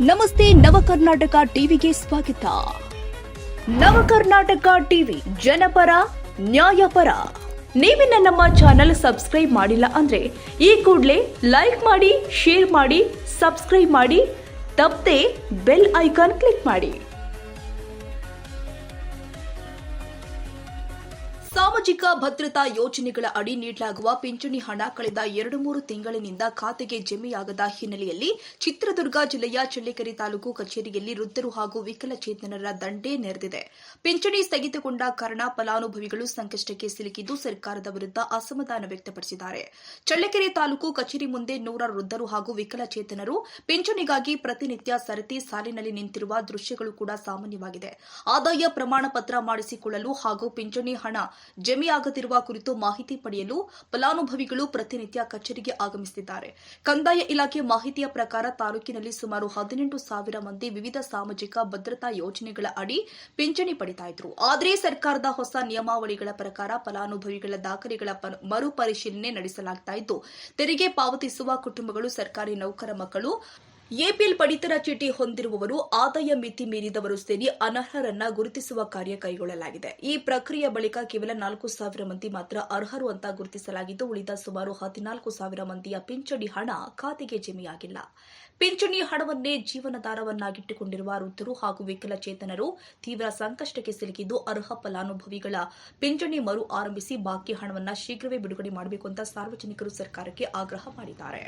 ನಮಸ್ತೆ ನವಕರ್ನಾಟಕ ಟಿವಿಗೆ ಸ್ವಾಗತ. ನವಕರ್ನಾಟಕ ಟಿವಿ ಜನಪರ ನ್ಯಾಯಪರ. ನೀವಿನ್ನ ನಮ್ಮ ಚಾನೆಲ್ ಸಬ್ಸ್ಕ್ರೈಬ್ ಮಾಡಿಲ್ಲ ಅಂದ್ರೆ ಈ ಕೂಡಲೇ ಲೈಕ್ ಮಾಡಿ, ಶೇರ್ ಮಾಡಿ, ಸಬ್ಸ್ಕ್ರೈಬ್ ಮಾಡಿ, ತಪ್ಪದೆ ಬೆಲ್ ಐಕಾನ್ ಕ್ಲಿಕ್ ಮಾಡಿ. ಸಾಮಾಜಿಕ ಭದ್ರತಾ ಯೋಜನೆಗಳ ಅಡಿ ನೀಡಲಾಗುವ ಪಿಂಚಣಿ ಹಣ ಕಳೆದ 2-3 ತಿಂಗಳಿನಿಂದ ಖಾತೆಗೆ ಜಮೆಯಾಗದ ಹಿನ್ನೆಲೆಯಲ್ಲಿ ಚಿತ್ರದುರ್ಗ ಜಿಲ್ಲೆಯ ಚಳ್ಳಕೆರೆ ತಾಲೂಕು ಕಚೇರಿಯಲ್ಲಿ ವೃದ್ಧರು ಹಾಗೂ ವಿಕಲಚೇತನರ ದಂಡೇ ನೆರೆದಿದೆ. ಪಿಂಚಣಿ ಸ್ಥಗಿತಗೊಂಡ ಕಾರಣ ಫಲಾನುಭವಿಗಳು ಸಂಕಷ್ಟಕ್ಕೆ ಸಿಲುಕಿದ್ದು ಸರ್ಕಾರದ ವಿರುದ್ಧ ಅಸಮಾಧಾನ ವ್ಯಕ್ತಪಡಿಸಿದ್ದಾರೆ. ಚಳ್ಳಕೆರೆ ತಾಲೂಕು ಕಚೇರಿ ಮುಂದೆ ನೂರಾರು ವೃದ್ಧರು ಹಾಗೂ ವಿಕಲಚೇತನರು ಪಿಂಚಣಿಗಾಗಿ ಪ್ರತಿನಿತ್ಯ ಸರತಿ ಸಾಲಿನಲ್ಲಿ ನಿಂತಿರುವ ದೃಶ್ಯಗಳು ಕೂಡ ಸಾಮಾನ್ಯವಾಗಿದೆ. ಆದಾಯ ಪ್ರಮಾಣ ಪತ್ರ ಮಾಡಿಸಿಕೊಳ್ಳಲು ಹಾಗೂ ಪಿಂಚಣಿ ಹಣ ಜಮೆಯಾಗದಿರುವ ಕುರಿತು ಮಾಹಿತಿ ಪಡೆಯಲು ಫಲಾನುಭವಿಗಳು ಪ್ರತಿನಿತ್ಯ ಕಚೇರಿಗೆ ಆಗಮಿಸುತ್ತಿದ್ದಾರೆ. ಕಂದಾಯ ಇಲಾಖೆ ಮಾಹಿತಿಯ ಪ್ರಕಾರ ತಾಲೂಕಿನಲ್ಲಿ ಸುಮಾರು 18,000 ಮಂದಿ ವಿವಿಧ ಸಾಮಾಜಿಕ ಭದ್ರತಾ ಯೋಜನೆಗಳ ಅಡಿ ಪಿಂಚಣಿ ಪಡೆಯುತ್ತಿದ್ದರು. ಆದರೆ ಸರ್ಕಾರದ ಹೊಸ ನಿಯಮಾವಳಿಗಳ ಪ್ರಕಾರ ಫಲಾನುಭವಿಗಳ ದಾಖಲೆಗಳ ಮರುಪರಿಶೀಲನೆ ನಡೆಸಲಾಗುತ್ತಿದ್ದು, ತೆರಿಗೆ ಪಾವತಿಸುವ ಕುಟುಂಬಗಳು, ಸರ್ಕಾರಿ ನೌಕರ ಮಕ್ಕಳು, ಎಪಿಎಲ್ ಪಡಿತರ ಚೀಟಿ ಹೊಂದಿರುವವರು, ಆದಾಯ ಮಿತಿ ಮೀರಿದವರು ಸೇರಿ ಅನರ್ಹರನ್ನ ಗುರುತಿಸುವ ಕಾರ್ಯ ಕೈಗೊಳ್ಳಲಾಗಿದೆ. ಈ ಪ್ರಕ್ರಿಯೆ ಬಳಿಕ ಕೇವಲ 4,000 ಮಂದಿ ಮಾತ್ರ ಅರ್ಹರು ಅಂತ ಗುರುತಿಸಲಾಗಿದ್ದು, ಉಳಿದ ಸುಮಾರು 14,000 ಮಂದಿಯ ಪಿಂಚಣಿ ಹಣ ಖಾತೆಗೆ ಜಮೆಯಾಗಿಲ್ಲ. ಪಿಂಚಣಿ ಹಣವನ್ನೇ ಜೀವನಾಧಾರವನ್ನಾಗಿಟ್ಟುಕೊಂಡಿರುವ ವೃದ್ಧರು ಹಾಗೂ ವಿಕಲಚೇತನರು ತೀವ್ರ ಸಂಕಷ್ಟಕ್ಕೆ ಸಿಲುಕಿದ್ದು, ಅರ್ಹ ಫಲಾನುಭವಿಗಳ ಪಿಂಚಣಿ ಮರು ಆರಂಭಿಸಿ ಬಾಕಿ ಹಣವನ್ನು ಶೀಘ್ರವೇ ಬಿಡುಗಡೆ ಮಾಡಬೇಕು ಅಂತ ಸಾರ್ವಜನಿಕರು ಸರ್ಕಾರಕ್ಕೆ ಆಗ್ರಹ ಮಾಡಿದ್ದಾರೆ.